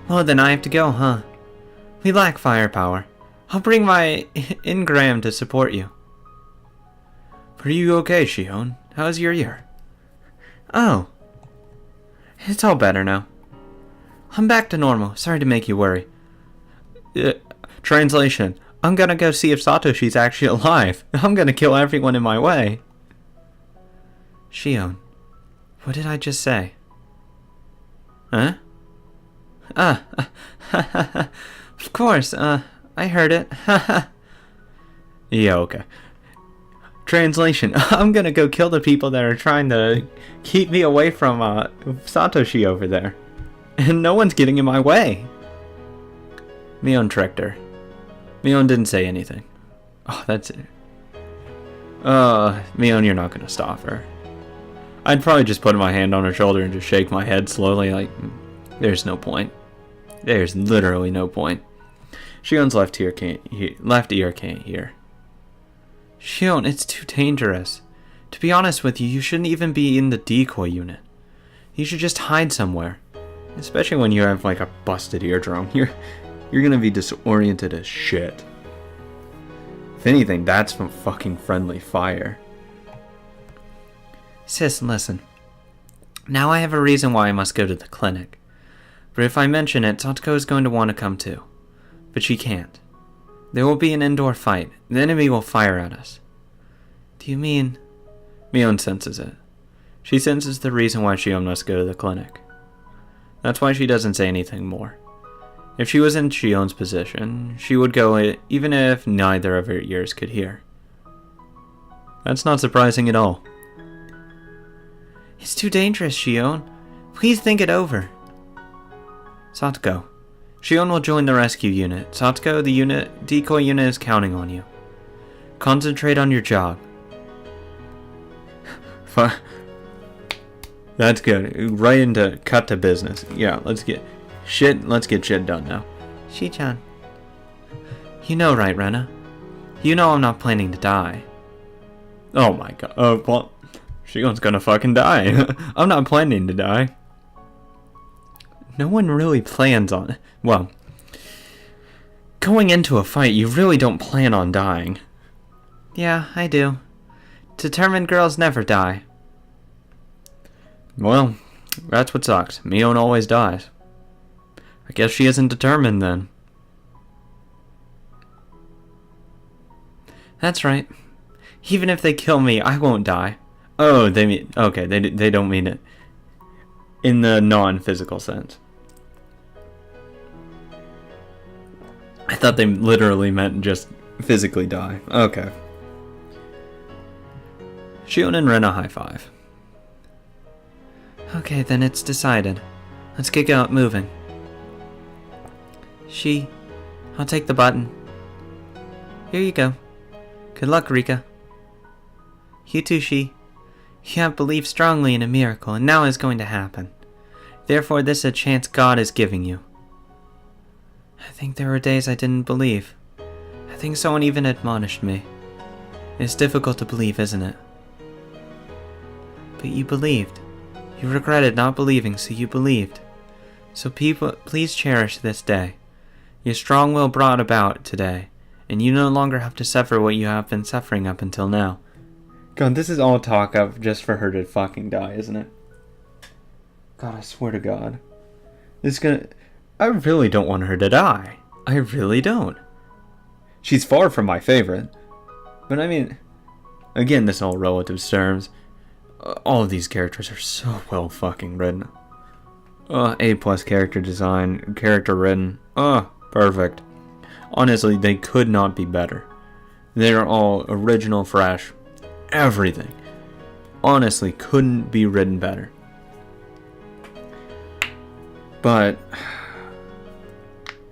Well, then I have to go, huh? We lack firepower. I'll bring my Ingram to support you. Are you okay, Shion? How's your ear? Oh. It's all better now. I'm back to normal. Sorry to make you worry. Translation. I'm gonna go see if Satoshi's actually alive. I'm gonna kill everyone in my way. Shion, what did I just say? Huh? Of course, I heard it. Yeah, okay. Translation, I'm gonna go kill the people that are trying to keep me away from, Satoshi over there. And no one's getting in my way. Mion tricked her. Mion didn't say anything. Oh, that's it. Mion, you're not gonna stop her. I'd probably just put my hand on her shoulder and just shake my head slowly, like, there's no point. There's literally no point. Shion's left ear can't hear. Shion, it's too dangerous. To be honest with you, you shouldn't even be in the decoy unit. You should just hide somewhere. Especially when you have, like, a busted eardrum. You're gonna be disoriented as shit. If anything, that's from fucking friendly fire. Sis, listen. Now I have a reason why I must go to the clinic. But if I mention it, Satoko is going to want to come too. But she can't. There will be an indoor fight. The enemy will fire at us. Do you mean... Mion senses it. She senses the reason why Shion must go to the clinic. That's why she doesn't say anything more. If she was in Shion's position, she would go even if neither of her ears could hear. That's not surprising at all. It's too dangerous, Shion. Please think it over. Satoko, Shion will join the rescue unit. Satoko, the decoy unit is counting on you. Concentrate on your job. That's good. Right into cut to business. Yeah, let's get shit done now. Shi-chan. You know, right, Rena? You know I'm not planning to die. Oh my god. Well, Shion's gonna fucking die. I'm not planning to die. No one really plans on it. Well, going into a fight, you really don't plan on dying. Yeah, I do. Determined girls never die. Well, that's what sucks. Mion always dies. I guess she isn't determined then. That's right. Even if they kill me, I won't die. Oh, they mean... Okay, they don't mean it in the non-physical sense. I thought they literally meant just physically die. Okay. Shion and Rena high five. Okay, then it's decided. Let's get moving. I'll take the button. Here you go. Good luck, Rika. You too, You have believed strongly in a miracle, and now it's going to happen. Therefore, this is a chance God is giving you. I think there were days I didn't believe. I think someone even admonished me. It's difficult to believe, isn't it? But you believed. You regretted not believing, so you believed. So please cherish this day. Your strong will brought about today, and you no longer have to suffer what you have been suffering up until now. God, this is all talk of just for her to fucking die, isn't it? God, I swear to God. I really don't want her to die. I really don't. She's far from my favorite. But I mean, again, this all relative terms. All of these characters are so well fucking written. A+ character design, character written. Perfect. Honestly, they could not be better. They are all original, fresh, everything. Honestly, couldn't be written better. But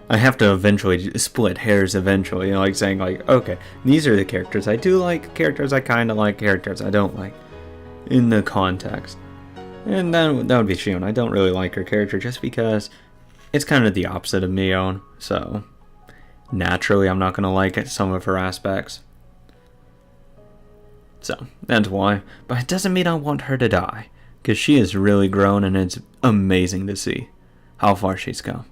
I have to eventually split hairs eventually, like saying like, okay, these are the characters I do like, characters I kind of like, characters I don't like, in the context. And then that would be Shion. I don't really like her character just because it's kind of the opposite of Mion, so naturally I'm not going to like some of her aspects. So, that's why. But it doesn't mean I want her to die, because she has really grown and it's amazing to see how far she's come.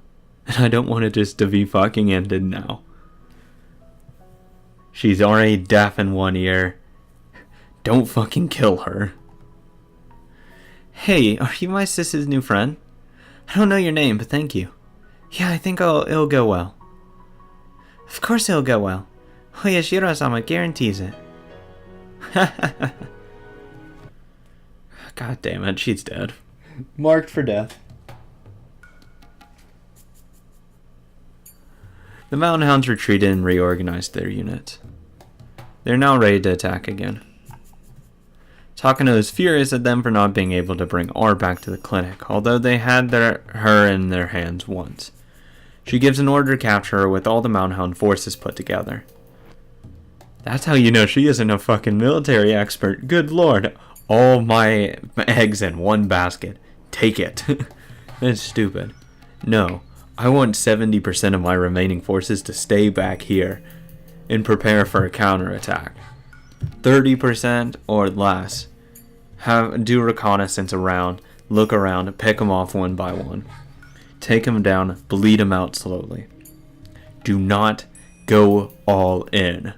And I don't want it just to be fucking ended now. She's already deaf in one ear. Don't fucking kill her. Hey, are you my sis's new friend? I don't know your name, but thank you. Yeah, I think it'll go well. Of course it'll go well. Oyashiro-sama guarantees it. God damn it, she's dead. Marked for death. The Mountain Hounds retreated and reorganized their units. They're now ready to attack again. Takano is furious at them for not being able to bring R back to the clinic, although they had her in their hands once. She gives an order to capture her with all the Mountain Hound forces put together. That's how you know she isn't a fucking military expert. Good lord. All my eggs in one basket. Take it. That's stupid. No, I want 70% of my remaining forces to stay back here and prepare for a counterattack. 30% or less. Do reconnaissance around, look around, pick them off one by one. Take them down, bleed them out slowly. Do not go all in.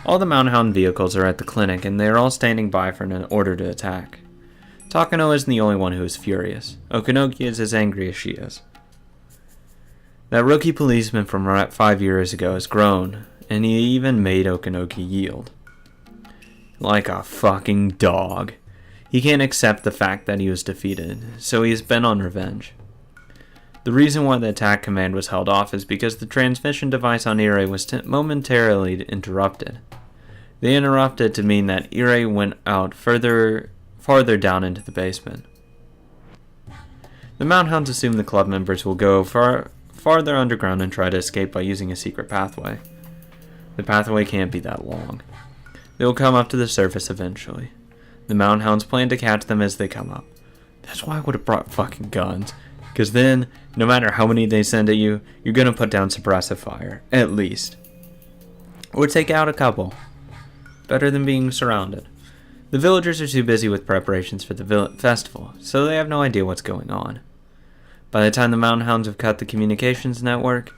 All the Mountain Hound vehicles are at the clinic and they are all standing by for an order to attack. Takano isn't the only one who is furious. Okanoki is as angry as she is. That rookie policeman from 5 years ago has grown, and he even made Okanoki yield. Like a fucking dog. He can't accept the fact that he was defeated, so he is bent on revenge. The reason why the attack command was held off is because the transmission device on Irie was momentarily interrupted. They interrupted to mean that Irie went out farther down into the basement. The Mountain Hounds assume the club members will go farther underground and try to escape by using a secret pathway. The pathway can't be that long. They will come up to the surface eventually. The Mountain Hounds plan to catch them as they come up. That's why I would have brought fucking guns. Because then, no matter how many they send at you, you're going to put down suppressive fire. At least. Or take out a couple. Better than being surrounded. The villagers are too busy with preparations for the festival, so they have no idea what's going on. By the time the Mountain Hounds have cut the communications network,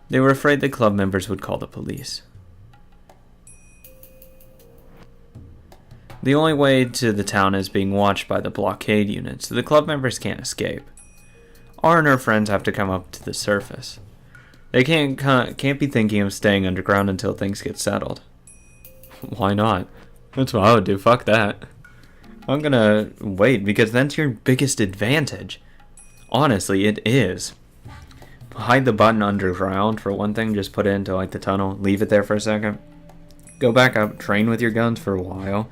they were afraid the club members would call the police. The only way to the town is being watched by the blockade unit, so the club members can't escape. R and her friends have to come up to the surface. They can't be thinking of staying underground until things get settled. Why not? That's what I would do, fuck that. I'm gonna wait, because that's your biggest advantage. Honestly, it is. Hide the button underground, for one thing, just put it into like the tunnel, leave it there for a second. Go back up, train with your guns for a while.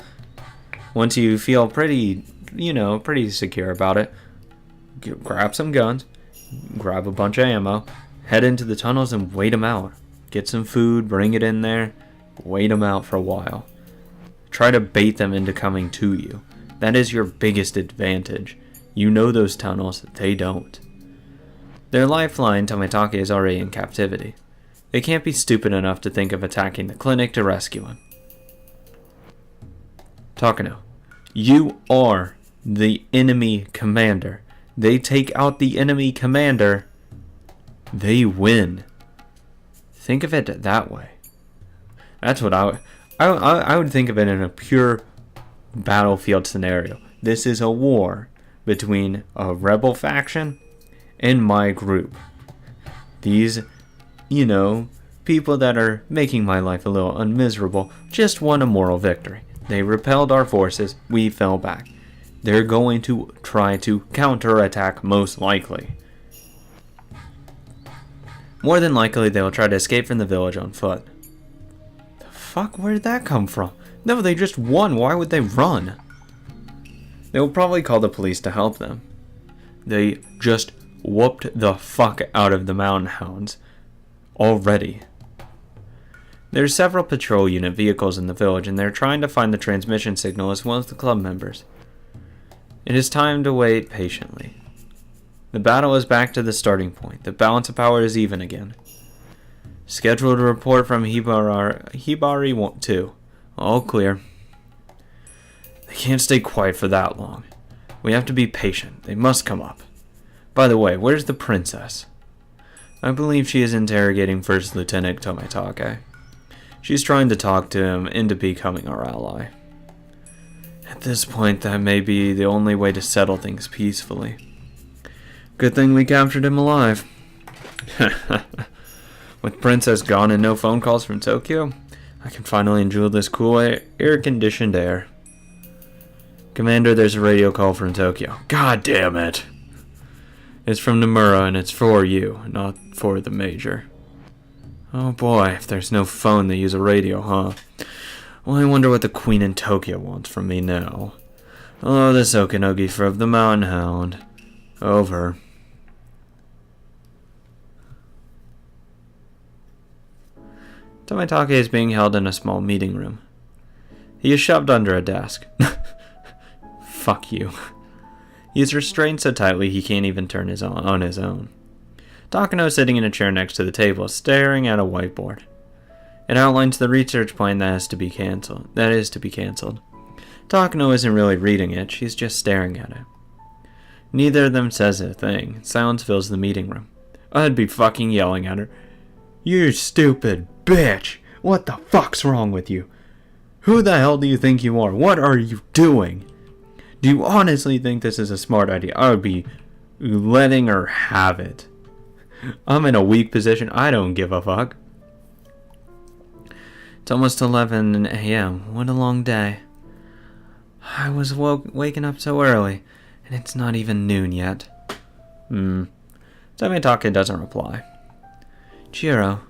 Once you feel pretty secure about it, grab some guns, grab a bunch of ammo, head into the tunnels and wait them out. Get some food, bring it in there, wait them out for a while. Try to bait them into coming to you. That is your biggest advantage. You know those tunnels, they don't. Their lifeline, Tomitake, is already in captivity. They can't be stupid enough to think of attacking the clinic to rescue him. Takano, you are the enemy commander. They take out the enemy commander, they win. Think of it that way. That's what I would think of it in a pure battlefield scenario. This is a war between a rebel faction and my group. These, people that are making my life a little unmiserable just won a moral victory. They repelled our forces, we fell back. They're going to try to counterattack most likely. More than likely, they will try to escape from the village on foot. The fuck? Where did that come from? No, they just won. Why would they run? They will probably call the police to help them. They just whooped the fuck out of the Mountain Hounds already. There are several patrol unit vehicles in the village, and they're trying to find the transmission signal as well as the club members. It is time to wait patiently. The battle is back to the starting point. The balance of power is even again. Scheduled report from Hibari 2. All clear. They can't stay quiet for that long. We have to be patient. They must come up. By the way, where's the princess? I believe she is interrogating First Lieutenant Tomitake. She's trying to talk to him into becoming our ally. At this point, that may be the only way to settle things peacefully. Good thing we captured him alive. With Princess gone and no phone calls from Tokyo, I can finally enjoy this cool air-conditioned air. Commander, there's a radio call from Tokyo. God damn it! It's from Nomura and it's for you, not for the Major. Oh boy, if there's no phone, they use a radio, huh? Well, I wonder what the Queen in Tokyo wants from me now. Hello, this Okinogi of the Mountain Hound. Over. Tomitake is being held in a small meeting room. He is shoved under a desk. Fuck you. He is restrained so tightly he can't even turn on his own. Takano is sitting in a chair next to the table, staring at a whiteboard. It outlines the research plan that is to be cancelled. Takano isn't really reading it, she's just staring at it. Neither of them says a thing. Silence fills the meeting room. I'd be fucking yelling at her. You stupid bitch! What the fuck's wrong with you? Who the hell do you think you are? What are you doing? Do you honestly think this is a smart idea? I would be letting her have it. I'm in a weak position. I don't give a fuck. It's almost 11 a.m. What a long day. I was waking up so early, and it's not even noon yet. Tomitake doesn't reply. Jiro,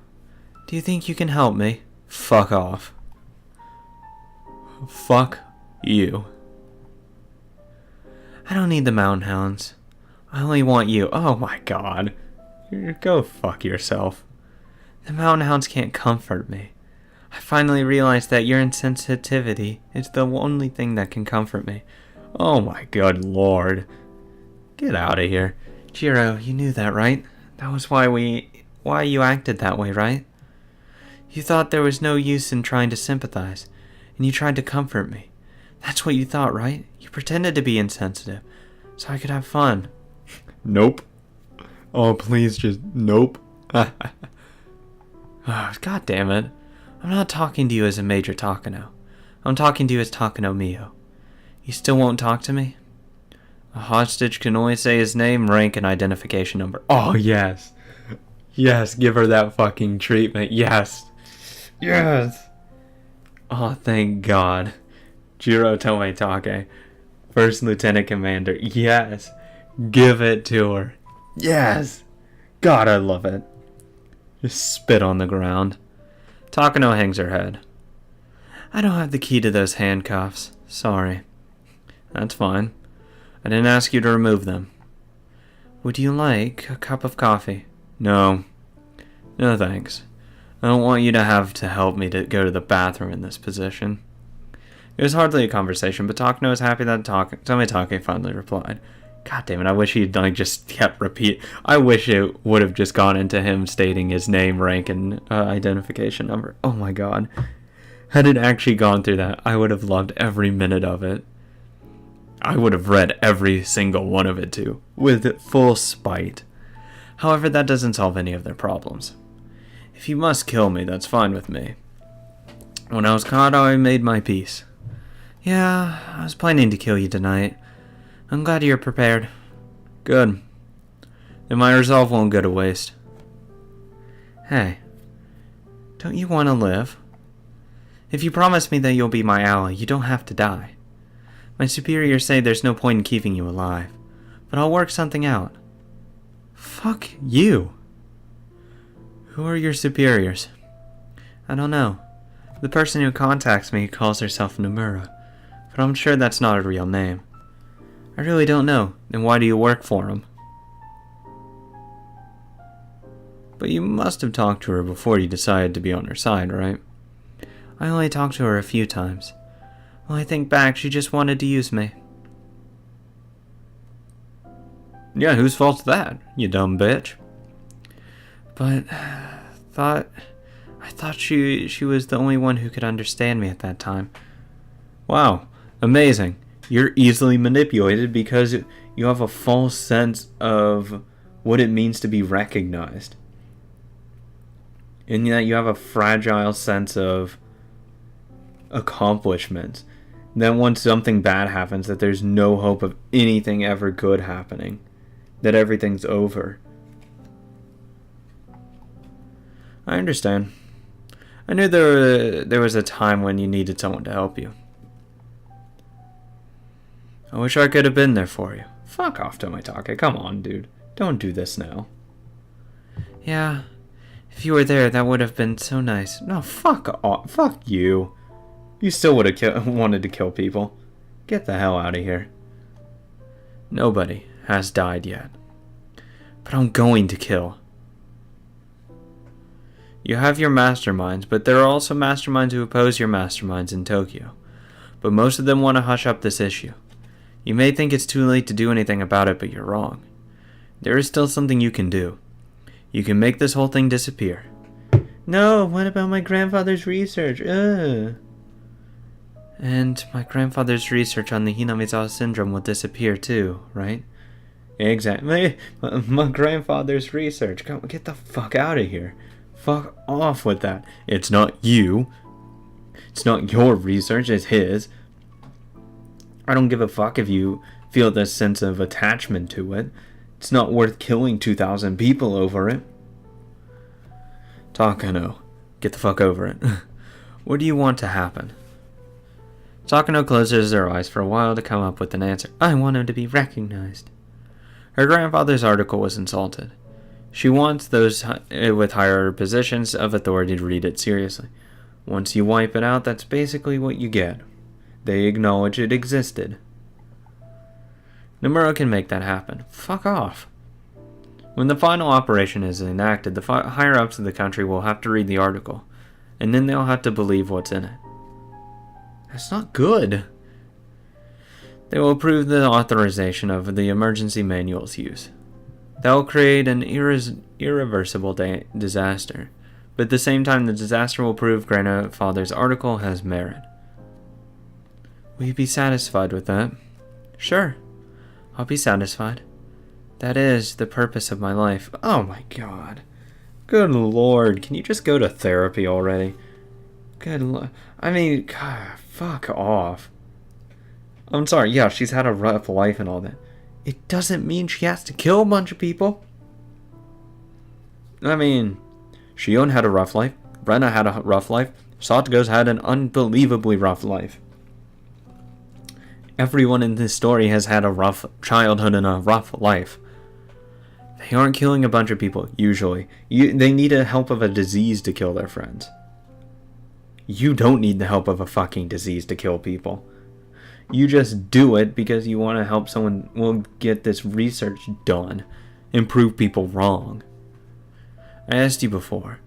do you think you can help me? Fuck off. Fuck you. I don't need the Mountain Hounds. I only want you. Oh my god. Go fuck yourself. The Mountain Hounds can't comfort me. I finally realized that your insensitivity is the only thing that can comfort me. Oh my good lord. Get out of here. Jiro, you knew that, right? That was why you acted that way, right? You thought there was no use in trying to sympathize, and you tried to comfort me. That's what you thought, right? You pretended to be insensitive, so I could have fun. Nope. Oh, please just nope. Oh, God damn it. I'm not talking to you as a Major Takano. I'm talking to you as Takano Mio. You still won't talk to me? A hostage can only say his name, rank, and identification number. Oh, yes. Yes, give her that fucking treatment. Yes. Yes. Oh, thank God. Jiro Tomitake, First Lieutenant Commander. Yes. Give it to her. Yes. God, I love it. Just spit on the ground. Takano hangs her head. I don't have the key to those handcuffs. Sorry. That's fine. I didn't ask you to remove them. Would you like a cup of coffee? No. No thanks. I don't want you to have to help me to go to the bathroom in this position. It was hardly a conversation, but Takano was happy that Tomitake finally replied. God damn it, I wish he'd just kept repeat. I wish it would have just gone into him stating his name, rank, and identification number. Oh my god. Had it actually gone through that, I would have loved every minute of it. I would have read every single one of it too, with full spite. However, that doesn't solve any of their problems. If you must kill me, that's fine with me. When I was caught, I made my peace. Yeah, I was planning to kill you tonight. I'm glad you're prepared. Good. Then my resolve won't go to waste. Hey, don't you want to live? If you promise me that you'll be my ally, you don't have to die. My superiors say there's no point in keeping you alive, but I'll work something out. Fuck you. Who are your superiors? I don't know. The person who contacts me calls herself Nomura, but I'm sure that's not a real name. I really don't know. Then why do you work for him? But you must have talked to her before you decided to be on her side, right? I only talked to her a few times. When I think back, she just wanted to use me. Yeah, whose fault's that, you dumb bitch? But I thought she was the only one who could understand me at that time. Wow, amazing. You're easily manipulated because you have a false sense of what it means to be recognized. and that you have a fragile sense of accomplishment. Then once something bad happens, that there's no hope of anything ever good happening. That everything's over. I understand. I knew there was a time when you needed someone to help you. I wish I could have been there for you. Fuck off, Tomitake. Come on, dude. Don't do this now. Yeah, if you were there, that would have been so nice. No, fuck off. Fuck you. You still would have wanted to kill people. Get the hell out of here. Nobody has died yet. But I'm going to kill. You have your masterminds, but there are also masterminds who oppose your masterminds in Tokyo. But most of them want to hush up this issue. You may think it's too late to do anything about it, but you're wrong. There is still something you can do. You can make this whole thing disappear. No, what about my grandfather's research? And my grandfather's research on the Hinamizawa syndrome will disappear too, right? Exactly. My grandfather's research. Come, get the fuck out of here. Fuck off with that. It's not you. It's not your research, it's his. I don't give a fuck if you feel this sense of attachment to it. It's not worth killing 2,000 people over it. Takano, get the fuck over it. What do you want to happen? Takano closes her eyes for a while to come up with an answer. I want him to be recognized. Her grandfather's article was insulted. She wants those with higher positions of authority to read it seriously. Once you wipe it out, that's basically what you get. They acknowledge it existed. Nomura can make that happen. Fuck off. When the final operation is enacted, the higher-ups of the country will have to read the article, and then they'll have to believe what's in it. That's not good. They will approve the authorization of the emergency manual's use. That will create an irreversible disaster, but at the same time the disaster will prove grandfather's article has merit. Will you be satisfied with that? Sure, I'll be satisfied. That is the purpose of my life. Oh my god. Good lord, can you just go to therapy already? Good lord. I mean, god, fuck off. I'm sorry, yeah, she's had a rough life and all that. It doesn't mean she has to kill a bunch of people. I mean, Shion had a rough life. Brenna had a rough life. Satogo's had an unbelievably rough life. Everyone in this story has had a rough childhood and a rough life. They aren't killing a bunch of people, usually. They need the help of a disease to kill their friends. You don't need the help of a fucking disease to kill people. You just do it because you want to help someone will get this research done and prove people wrong. I asked you before.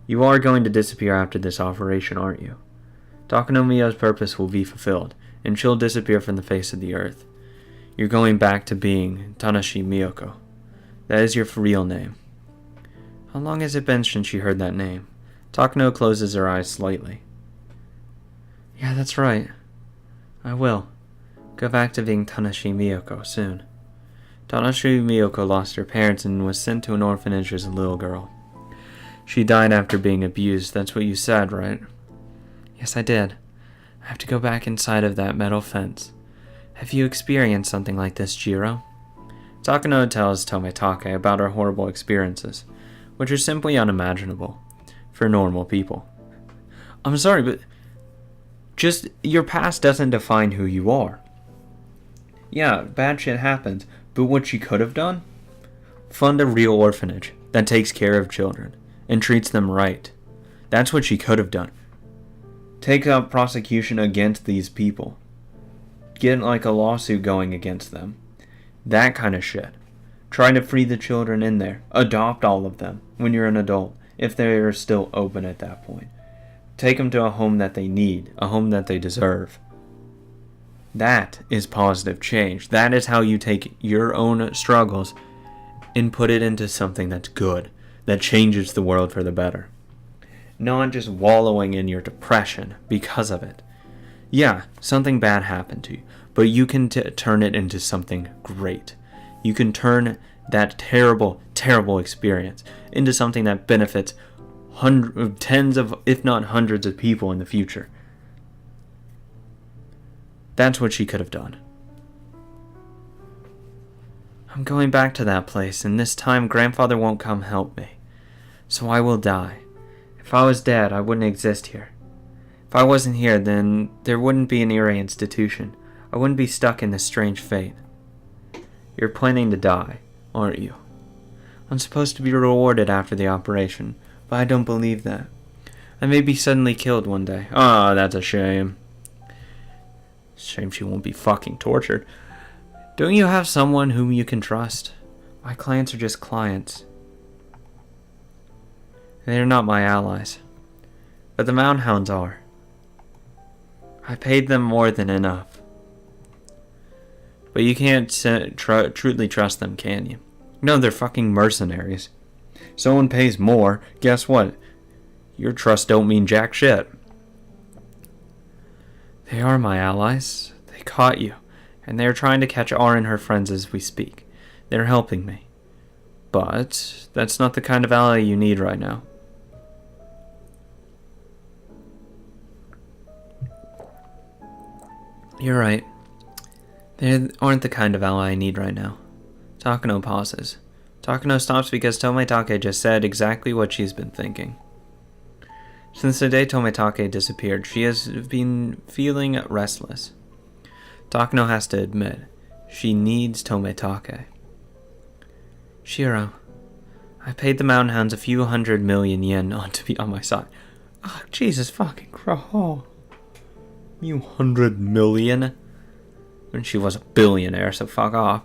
You are going to disappear after this operation, aren't you? Takanomiya's purpose will be fulfilled, and she'll disappear from the face of the earth. You're going back to being Tanashi Miyoko. That is your real name. How long has it been since you heard that name? Takano closes her eyes slightly. Yeah, that's right. I will. Go back to being Tanashi Miyoko soon. Tanashi Miyoko lost her parents and was sent to an orphanage as a little girl. She died after being abused. That's what you said, right? Yes, I did. I have to go back inside of that metal fence. Have you experienced something like this, Jiro? Takano tells Tomitake about her horrible experiences, which are simply unimaginable for normal people. I'm sorry, but just your past doesn't define who you are. Yeah, bad shit happens, but what she could have done? Fund a real orphanage that takes care of children and treats them right. That's what she could have done. Take up prosecution against these people. Get like a lawsuit going against them. That kind of shit. Try to free the children in there. Adopt all of them when you're an adult, if they are still open at that point. Take them to a home that they need, a home that they deserve. That is positive change. That is how you take your own struggles and put it into something that's good, that changes the world for the better. Not just wallowing in your depression because of it. Yeah, something bad happened to you, but you can turn it into something great. You can turn that terrible, terrible experience into something that benefits tens of, if not hundreds of people in the future. That's what she could have done. I'm going back to that place, and this time Grandfather won't come help me. So I will die. If I was dead, I wouldn't exist here. If I wasn't here, then there wouldn't be an Erie institution. I wouldn't be stuck in this strange fate. You're planning to die, aren't you? I'm supposed to be rewarded after the operation, but I don't believe that. I may be suddenly killed one day. Ah, that's a shame. Shame she won't be fucking tortured. Don't you have someone whom you can trust? My clients are just clients. They are not my allies. But the Mountain Hounds are. I paid them more than enough. But you can't truly trust them, can you? No, they're fucking mercenaries. Someone pays more, guess what? Your trust don't mean jack shit. They are my allies. They caught you. And they are trying to catch R and her friends as we speak. They're helping me. But that's not the kind of ally you need right now. You're right. They aren't the kind of ally I need right now. Takano pauses. Takano stops because Tometake just said exactly what she's been thinking. Since the day Tometake disappeared, she has been feeling restless. Takano has to admit, she needs Tometake. Shiro, I paid the Mountain Hounds a few 100 million yen to be on my side. Oh, Jesus fucking Christ. You 100 million? When she was a billionaire, so fuck off.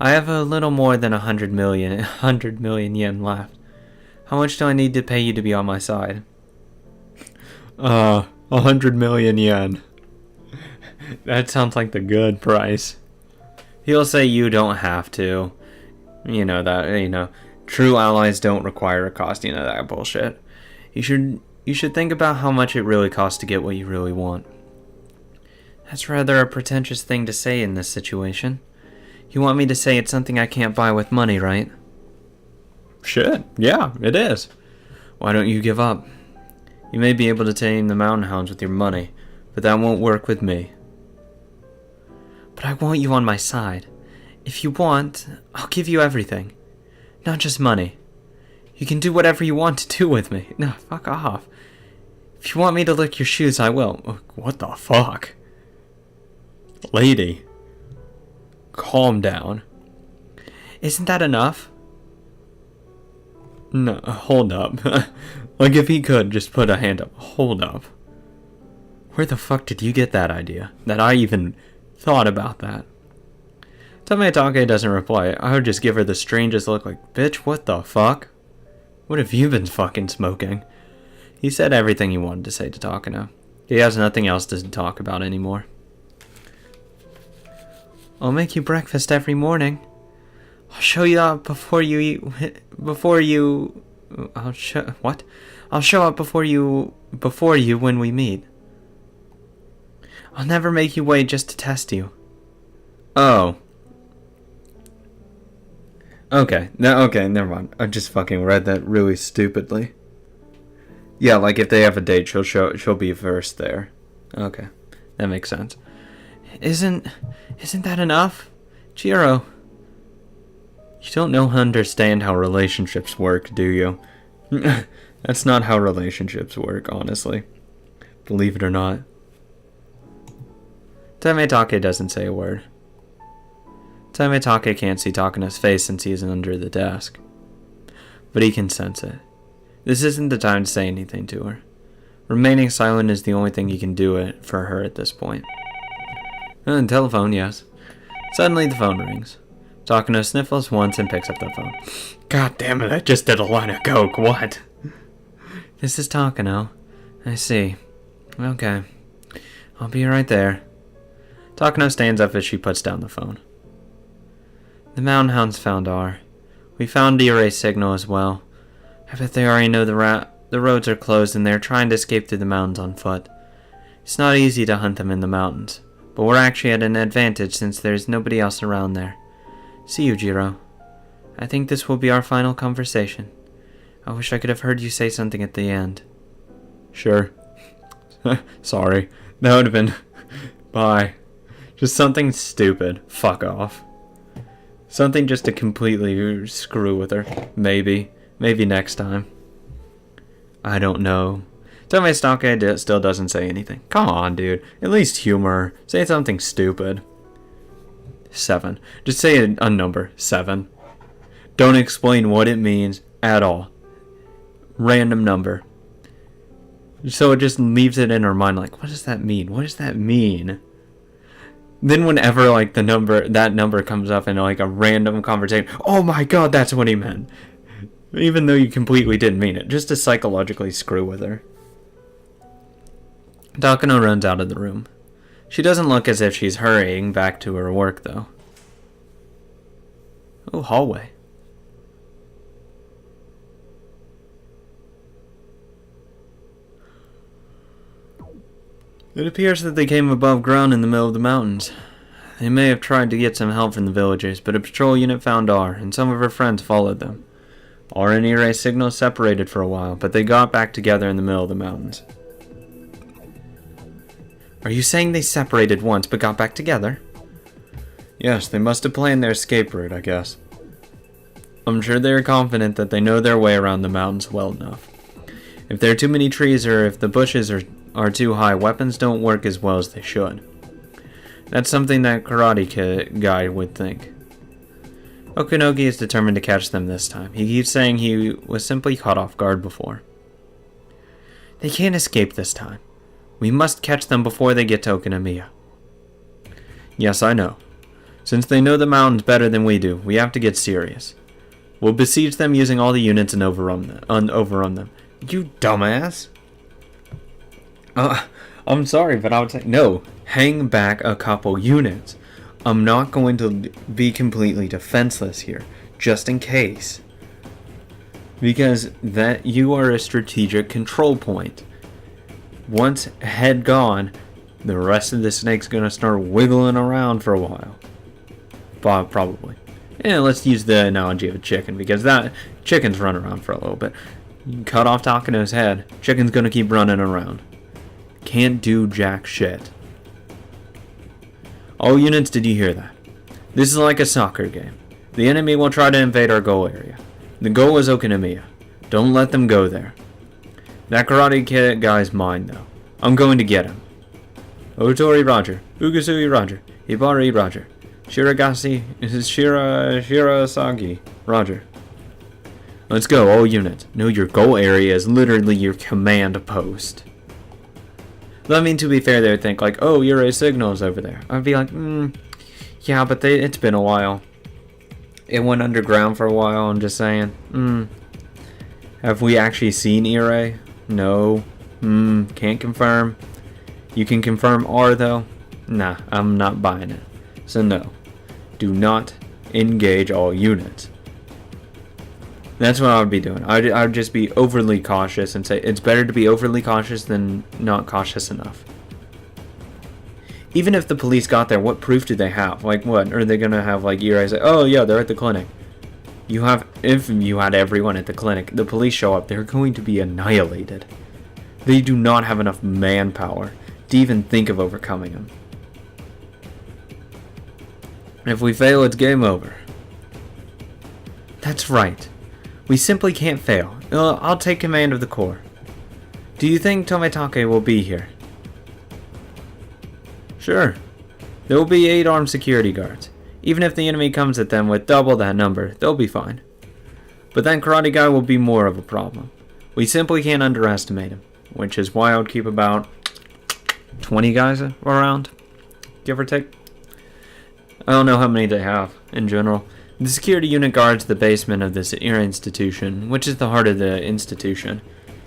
I have a little more than 100 million yen left. How much do I need to pay you to be on my side? 100 million yen. That sounds like the good price. He'll say you don't have to. True allies don't require a cost, that bullshit. You should think about how much it really costs to get what you really want. That's rather a pretentious thing to say in this situation. You want me to say it's something I can't buy with money, right? Shit, yeah, it is. Why don't you give up? You may be able to tame the Mountain Hounds with your money, but that won't work with me. But I want you on my side. If you want, I'll give you everything. Not just money. You can do whatever you want to do with me. No, fuck off. If you want me to lick your shoes, I will. What the fuck? Lady. Calm down. Isn't that enough? No, hold up. Like if he could just put a hand up. Hold up. Where the fuck did you get that idea? That I even thought about that? Tometake doesn't reply. I would just give her the strangest look like, bitch, what the fuck? What have you been fucking smoking? He said everything he wanted to say to Takano. He has nothing else to talk about anymore. I'll make you breakfast every morning. I'll show you up before you eat. I'll show up before you when we meet. I'll never make you wait just to test you. Oh. Okay, never mind. I just fucking read that really stupidly. Yeah, like if they have a date, she'll be first there. Okay, that makes sense. Isn't that enough? Chiro, you don't understand how relationships work, do you? That's not how relationships work, honestly. Believe it or not. Tometake doesn't say a word. Tometake can't see Takano's face since he is under the desk. But he can sense it. This isn't the time to say anything to her. Remaining silent is the only thing he can do it for her at this point. Telephone, yes. Suddenly the phone rings. Takano sniffles once and picks up the phone. God damn it, I just did a line of coke, what? This is Takano. I see. Okay. I'll be right there. Takano stands up as she puts down the phone. The Mountain Hounds found R. We found the erase signal as well. I bet they already know the roads are closed and they're trying to escape through the mountains on foot. It's not easy to hunt them in the mountains, but we're actually at an advantage since there's nobody else around there. See you, Jiro. I think this will be our final conversation. I wish I could have heard you say something at the end. Sure. Sorry. That would have been... Bye. Just something stupid. Fuck off. Something just to completely screw with her. Maybe. Maybe next time. I don't know. Tomoe still doesn't say anything. Come on, dude. At least humor. Say something stupid. 7. Just say a number. 7. Don't explain what it means at all. Random number. So it just leaves it in her mind like, what does that mean? What does that mean? Then whenever like that number comes up in like a random conversation, oh my god, that's what he meant. Even though you completely didn't mean it, just to psychologically screw with her. Takano runs out of the room. She doesn't look as if she's hurrying back to her work though. Oh, hallway. It appears that they came above ground in the middle of the mountains. They may have tried to get some help from the villagers, but a patrol unit found R, and some of her friends followed them. R and Irei signals separated for a while, but they got back together in the middle of the mountains. Are you saying they separated once, but got back together? Yes, they must have planned their escape route, I guess. I'm sure they are confident that they know their way around the mountains well enough. If there are too many trees or if the bushes are too high, weapons don't work as well as they should. That's something that karate guy would think. Okanogi is determined to catch them this time. He keeps saying he was simply caught off guard before. They can't escape this time. We must catch them before they get to Okinomiya. Yes, I know. Since they know the mountains better than we do, we have to get serious. We'll besiege them using all the units and overrun them. You dumbass! I'm sorry, but I would say, no, hang back a couple units. I'm not going to be completely defenseless here, just in case. Because that you are a strategic control point. Once head gone, the rest of the snake's gonna start wiggling around for a while. Probably. Yeah, let's use the analogy of a chicken, because that chicken's run around for a little bit. You cut off Takano's head, chicken's gonna keep running around. Can't do jack shit. All units, did you hear that? This is like a soccer game. The enemy will try to invade our goal area. The goal is Okinomiya. Don't let them go there. That karate kid guy's mine, though. I'm going to get him. Otori, roger. Ugasui, roger. Hibari, roger. Shirasagi, roger. Let's go, all units. No, your goal area is literally your command post. I mean, to be fair, they would think like, oh, Irei signal's over there. I'd be like, yeah, but it's been a while. It went underground for a while, I'm just saying. Have we actually seen Irei? No. Can't confirm. You can confirm R, though? Nah, I'm not buying it. So no. Do not engage all units. That's what I would be doing. I would just be overly cautious and say it's better to be overly cautious than not cautious enough. Even if the police got there, what proof do they have? Like what? Are they going to have like Irei say, oh yeah, they're at the clinic. If you had everyone at the clinic, the police show up, they're going to be annihilated. They do not have enough manpower to even think of overcoming them. If we fail, it's game over. That's right. We simply can't fail. I'll take command of the corps. Do you think Tometake will be here? Sure. There will be 8 armed security guards. Even if the enemy comes at them with double that number, they'll be fine. But that karate guy will be more of a problem. We simply can't underestimate him, which is why I would keep about 20 guys around, give or take. I don't know how many they have in general. The security unit guards the basement of this institution, which is the heart of the institution.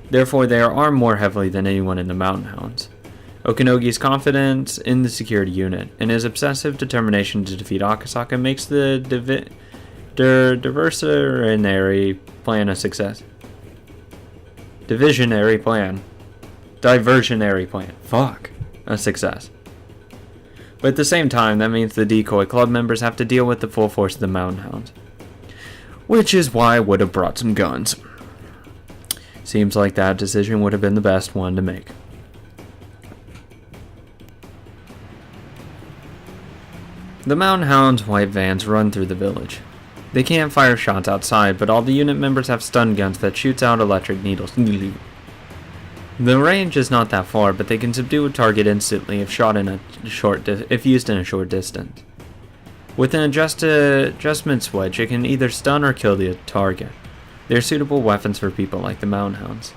Therefore, they are armed more heavily than anyone in the Mountain Hounds. Okanogi's confidence in the security unit and his obsessive determination to defeat Akasaka makes the diversionary plan a success. Diversionary plan. Fuck. A success. But at the same time, that means the decoy club members have to deal with the full force of the Mountain Hounds. Which is why I would have brought some guns. Seems like that decision would have been the best one to make. The Mountain Hound's white vans run through the village. They can't fire shots outside, but all the unit members have stun guns that shoots out electric needles. The range is not that far, but they can subdue a target instantly if used in a short distance. With an adjustment switch, it can either stun or kill the target. They are suitable weapons for people like the Mountain Hounds.